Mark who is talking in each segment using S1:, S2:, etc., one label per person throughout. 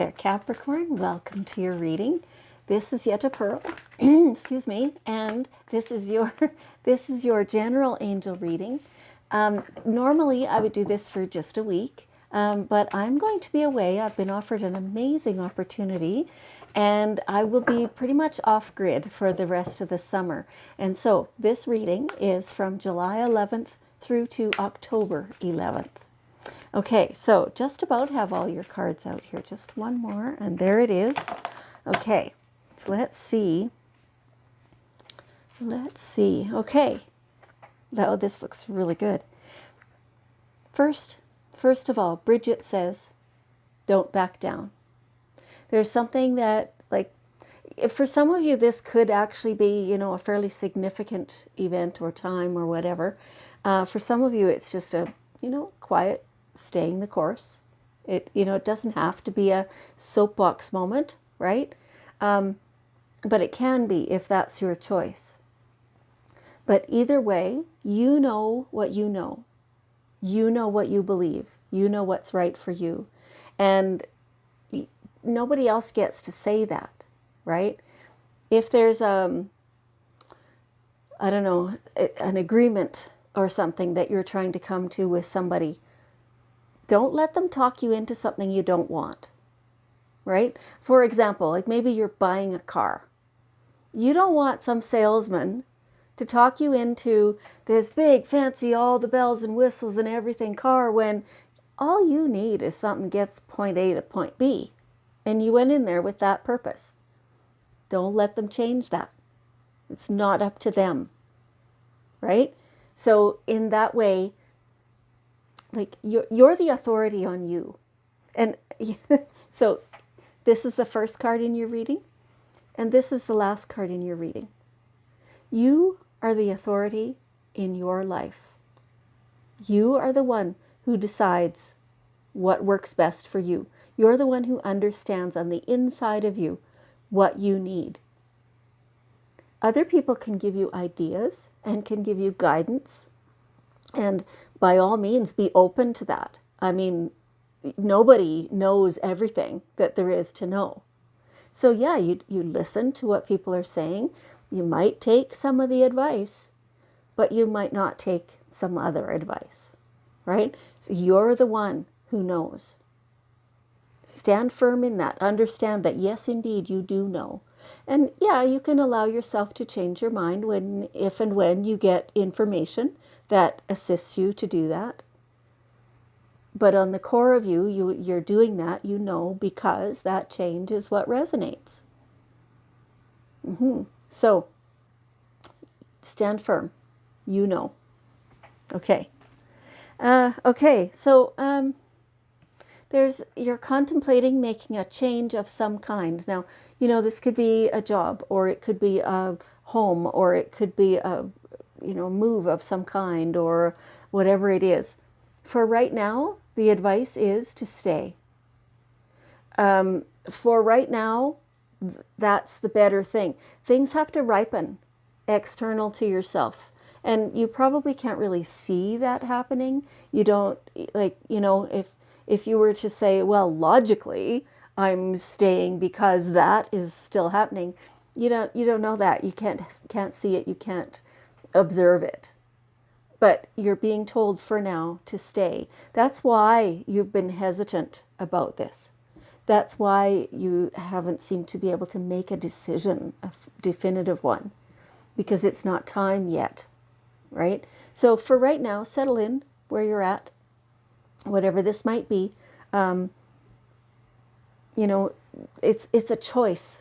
S1: There, Capricorn, welcome to your reading. This is Yetta Pearl, excuse me, and this is your general angel reading. Normally, I would do this for just a week, but I'm going to be away. I've been offered an amazing opportunity, and I will be pretty much off grid for the rest of the summer. And so this reading is from July 11th through to October 11th. Okay, so just about have all your cards out here. Just one more, and there it is. Okay, so let's see. Okay, oh, this looks really good. First of all, Bridget says, don't back down. There's something that, like, if for some of you, this could actually be, a fairly significant event or time or whatever. For some of you, it's just a, quiet, staying the course. It doesn't have to be a soapbox moment, right? But it can be if that's your choice. But either way, you know what you know. You know what you believe. You know what's right for you. And nobody else gets to say that, right? If there's, an agreement or something that you're trying to come to with somebody, don't let them talk you into something you don't want, right? For example, like maybe you're buying a car. You don't want some salesman to talk you into this big, fancy, all the bells and whistles and everything car when all you need is something gets point A to point B. And you went in there with that purpose. Don't let them change that. It's not up to them, right? So in that way, like you're the authority on you. And so this is the first card in your reading, and this is the last card in your reading. You are the authority in your life. You are the one who decides what works best for you. You're the one who understands on the inside of you what you need. Other people can give you ideas and can give you guidance. And by all means, be open to that. I mean, nobody knows everything that there is to know. So yeah, you listen to what people are saying. You might take some of the advice, but you might not take some other advice, right? So you're the one who knows. Stand firm in that. Understand that, yes, indeed, you do know. And yeah, you can allow yourself to change your mind if and when you get information that assists you to do that. But on the core of you're doing that, because that change is what resonates. So stand firm. Okay. So you're contemplating making a change of some kind. Now, this could be a job, or it could be a home, or it could be a, move of some kind, or whatever it is. For right now, the advice is to stay. For right now, that's the better thing. Things have to ripen external to yourself. And you probably can't really see that happening. You don't, if you were to say, well, logically, I'm staying because that is still happening, you don't know that. You can't see it. You can't observe it. But you're being told for now to stay. That's why you've been hesitant about this. That's why you haven't seemed to be able to make a decision, a definitive one, because it's not time yet, right? So for right now, settle in where you're at, whatever this might be. It's a choice.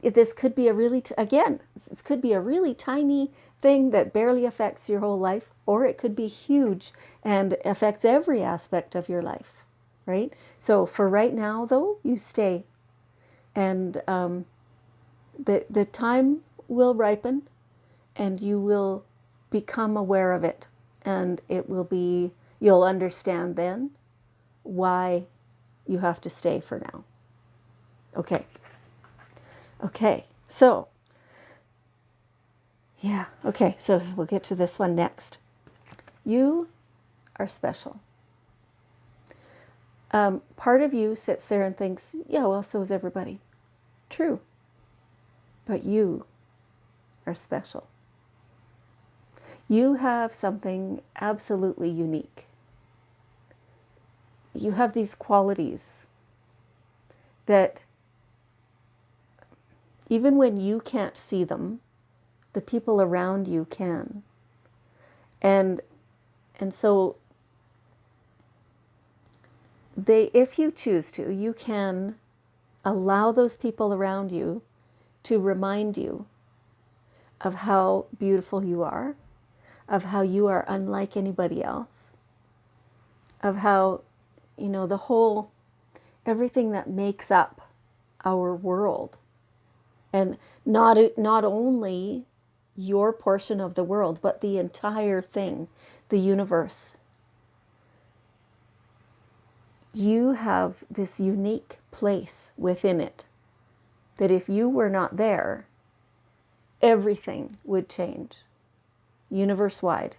S1: This could be it could be a really tiny thing that barely affects your whole life, or it could be huge and affects every aspect of your life, right? So for right now, though, you stay. And the time will ripen, and you will become aware of it. And you'll understand then why you have to stay for now. Okay, so we'll get to this one next. You are special. Part of you sits there and thinks, yeah, well, so is everybody. True. But you are special. You have something absolutely unique. You have these qualities that even when you can't see them, the people around you can. And so if you choose to, you can allow those people around you to remind you of how beautiful you are, of how you are unlike anybody else, of how, the whole, everything that makes up our world. And not only your portion of the world, but the entire thing, the universe. You have this unique place within it that if you were not there, everything would change, universe-wide.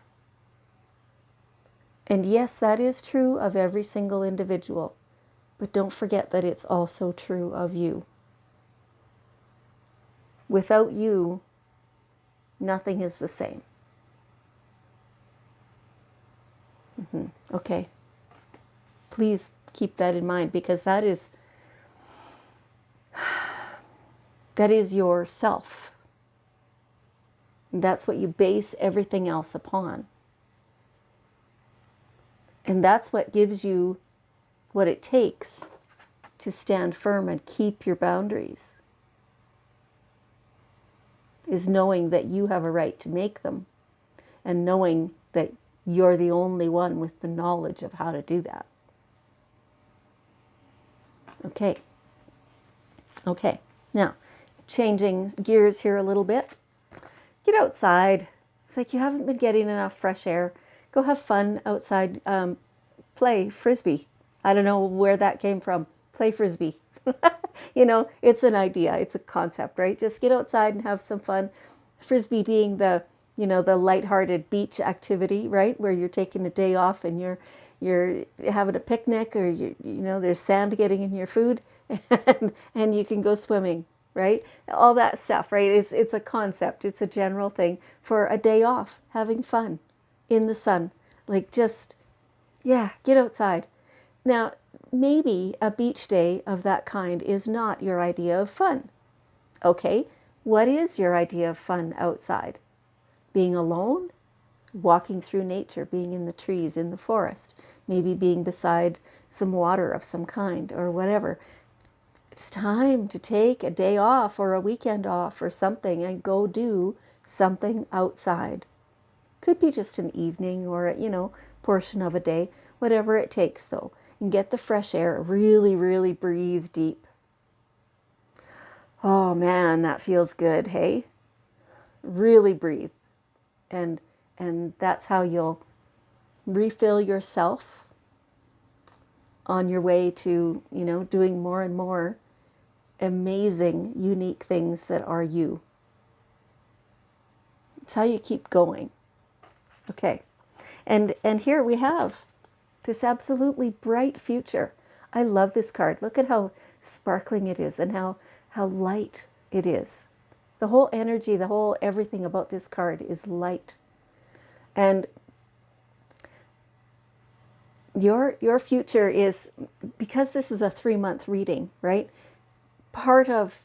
S1: And yes, that is true of every single individual, but don't forget that it's also true of you. Without you, nothing is the same. Okay. Please keep that in mind, because that is yourself. That's what you base everything else upon. And that's what gives you what it takes to stand firm and keep your boundaries, is knowing that you have a right to make them, and knowing that you're the only one with the knowledge of how to do that. Okay. Now, changing gears here a little bit. Get outside. It's like you haven't been getting enough fresh air. Go have fun outside. Play Frisbee. I don't know where that came from. Play Frisbee. It's an idea. It's a concept, right? Just get outside and have some fun. Frisbee being the lighthearted beach activity, right? Where you're taking a day off and you're having a picnic, or there's sand getting in your food, and you can go swimming, right? All that stuff, right? It's a concept. It's a general thing for a day off, having fun in the sun. Like, just, yeah, get outside. Now, maybe a beach day of that kind is not your idea of fun. Okay, what is your idea of fun outside? Being alone? Walking through nature, being in the trees, in the forest, maybe being beside some water of some kind, or whatever. It's time to take a day off or a weekend off or something and go do something outside. Could be just an evening or portion of a day, whatever it takes though. And get the fresh air, really, really breathe deep. Oh man, that feels good, hey? Really breathe. And that's how you'll refill yourself on your way to, doing more and more amazing, unique things that are you. It's how you keep going. Okay. And here we have this absolutely bright future. I love this card. Look at how sparkling it is and how light it is. The whole energy, the whole everything about this card is light. And your future is, because this is a 3-month reading, right? Part of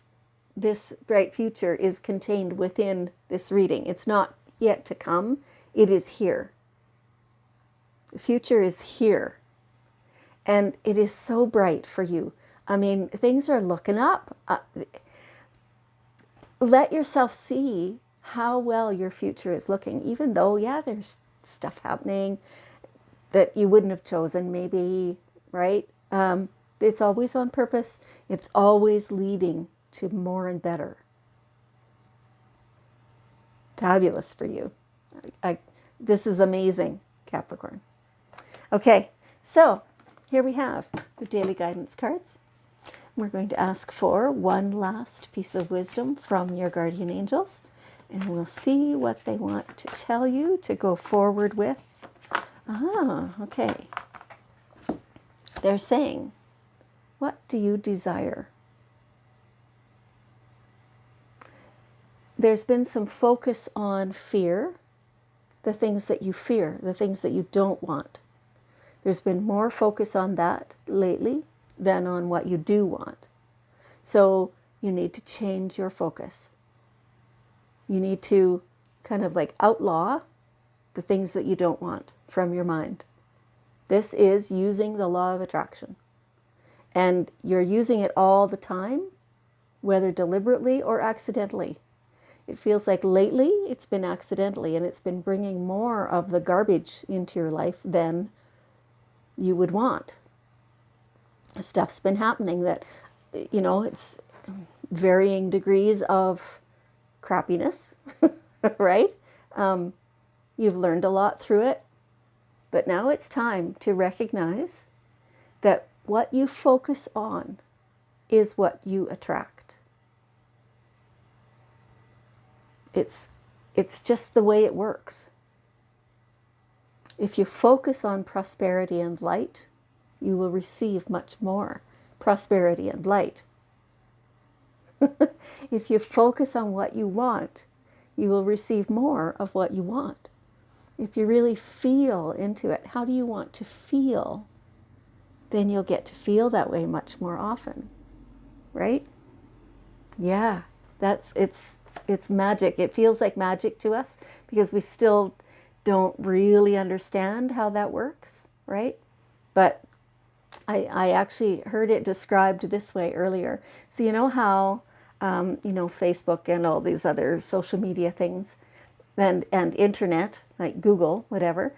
S1: this bright future is contained within this reading. It's not yet to come. It is here. The future is here. And it is so bright for you. I mean, things are looking up. Let yourself see how well your future is looking, even though, yeah, there's stuff happening that you wouldn't have chosen, maybe, right? It's always on purpose. It's always leading to more and better. Fabulous for you. This is amazing, Capricorn. Okay, so here we have the daily guidance cards. We're going to ask for one last piece of wisdom from your guardian angels, and we'll see what they want to tell you to go forward with. Okay. They're saying, what do you desire? There's been some focus on fear, the things that you fear, the things that you don't want. There's been more focus on that lately than on what you do want. So you need to change your focus. You need to kind of like outlaw the things that you don't want from your mind. This is using the law of attraction. And you're using it all the time, whether deliberately or accidentally. It feels like lately it's been accidentally, and it's been bringing more of the garbage into your life than you would want. Stuff's been happening that, it's varying degrees of crappiness, right? You've learned a lot through it, but now it's time to recognize that what you focus on is what you attract. It's just the way it works. If you focus on prosperity and light, you will receive much more prosperity and light. If you focus on what you want, you will receive more of what you want. If you really feel into it, how do you want to feel? Then you'll get to feel that way much more often, right? Yeah, it's magic. It feels like magic to us because we still don't really understand how that works, right? But I actually heard it described this way earlier. So you know how, Facebook and all these other social media things and internet, like Google, whatever,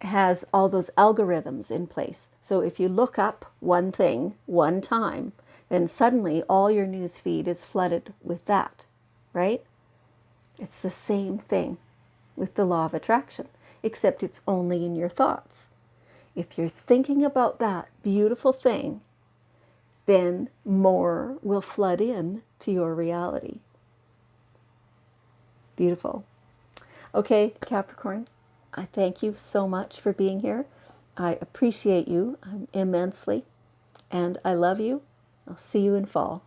S1: has all those algorithms in place. So if you look up one thing one time, then suddenly all your news feed is flooded with that, right? It's the same thing with the law of attraction, except it's only in your thoughts. If you're thinking about that beautiful thing, then more will flood in to your reality. Beautiful. Okay, Capricorn, I thank you so much for being here. I appreciate you immensely, and I love you. I'll see you in fall.